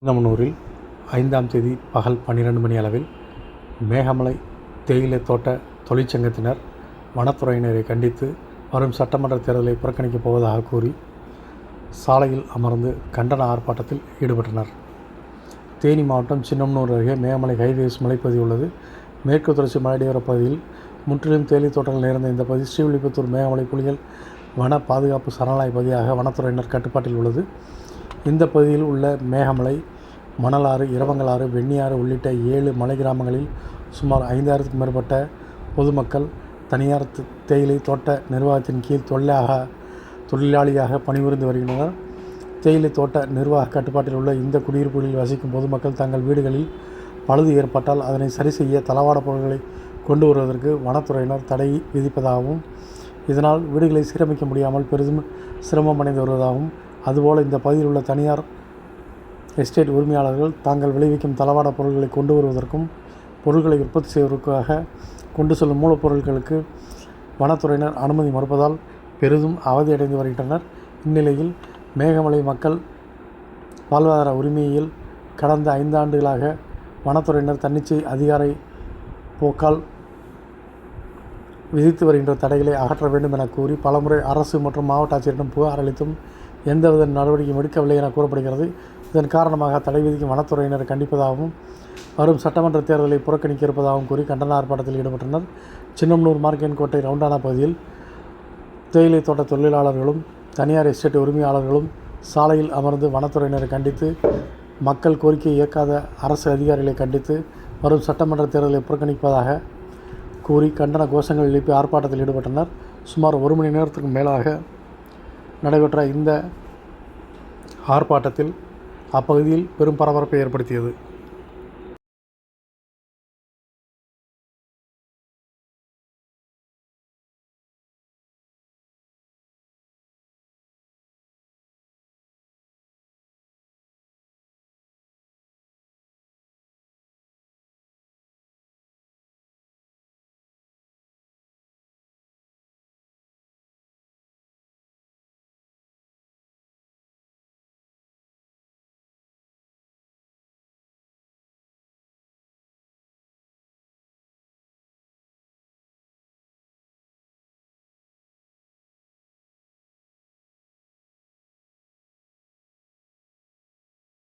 சின்னமனூரில் 5ஆம் தேதி பகல் 12 மணி அளவில் மேகமலை தேயிலை தோட்ட தொழிற்சங்கத்தினர் வனத்துறையினரை கண்டித்து வரும் சட்டமன்ற தேர்தலை புறக்கணிக்கப் போவதாக கூறி சாலையில் அமர்ந்து கண்டன ஆர்ப்பாட்டத்தில் ஈடுபட்டனர். தேனி மாவட்டம் சின்னமனூர் அருகே மேகமலை ஹைவேஸ் மலைப்பகுதி உள்ளது. மேற்கு தொடர்ச்சி மலையடிவார பகுதியில் முற்றிலும் தேயிலை தோட்டங்கள் நிறைந்த இந்த பகுதி ஸ்ரீவில்லிபுத்தூர் மேகமலை புலிகள் வன பாதுகாப்பு சரணாலய பகுதியாக வனத்துறையினர் கட்டுப்பாட்டில் உள்ளது. இந்த பகுதியில் உள்ள மேகமலை, மணலாறு, இரவங்கலாறு, வெண்ணியாறு உள்ளிட்ட 7 மலை கிராமங்களில் சுமார் 5000க்கும் மேற்பட்ட பொதுமக்கள் தனியார் தேயிலை தோட்ட நிர்வாகத்தின் கீழ் தொழிலாளியாக பணிபுரிந்து வருகின்றனர். தேயிலை தோட்ட நிர்வாக கட்டுப்பாட்டில் உள்ள இந்த குடியிருப்புகளில் வசிக்கும் பொதுமக்கள் தங்கள் வீடுகளில் பழுது ஏற்பட்டால் அதனை சரி செய்ய தளவாட பொருட்களை கொண்டு வருவதற்கு வனத்துறையினர் தடை விதிப்பதாகவும், இதனால் வீடுகளை சீரமைக்க முடியாமல் பெரிதும் சிரமம் அடைந்து வருவதாகவும், அதுபோல் இந்த பகுதியில் உள்ள தனியார் எஸ்டேட் உரிமையாளர்கள் தாங்கள் விளைவிக்கும் தளவாட பொருட்களை கொண்டு வருவதற்கும் பொருட்களை உற்பத்தி செய்வதற்காக கொண்டு செல்லும் மூலப்பொருட்களுக்கு வனத்துறையினர் அனுமதி மறுப்பதால் பெரிதும் அவதியடைந்து வருகின்றனர். இந்நிலையில் மேகமலை மக்கள் வாழ்வாதார உரிமையில் கடந்த 5 ஆண்டுகளாக வனத்துறையினர் தன்னிச்சை அதிகார போக்கால் விதித்து வருகின்ற தடைகளை அகற்ற வேண்டும் என கூறி பலமுறை அரசு மற்றும் மாவட்ட ஆட்சியரிடம் புகார் அளித்தும் எந்தவித நடவடிக்கையும் எடுக்கவில்லை என கூறப்படுகிறது. இதன் காரணமாக தடை விதிக்கும் வனத்துறையினரை கண்டிப்பதாகவும் வரும் சட்டமன்ற தேர்தலை புறக்கணிக்க இருப்பதாகவும் கூறி கண்டன ஆர்ப்பாட்டத்தில் ஈடுபட்டனர். சின்னமனூர் மார்க்கென்கோட்டை ரவுண்டானா பகுதியில் தேயிலை தோட்ட தொழிலாளர்களும் தனியார் எஸ்டேட் உரிமையாளர்களும் சாலையில் அமர்ந்து வனத்துறையினரை கண்டித்து, மக்கள் கோரிக்கையை ஏற்காத அரசு அதிகாரிகளை கண்டித்து வரும் சட்டமன்ற தேர்தலை புறக்கணிப்பதாக கூறி கண்டன கோஷங்கள் எழுப்பி ஆர்ப்பாட்டத்தில் ஈடுபட்டனர். சுமார் 1 மணி நேரத்துக்கு மேலாக நடைபெற்ற இந்த ஆர்ப்பாட்டத்தில் அப்பகுதியில் பெரும் பரபரப்பை ஏற்படுத்தியது.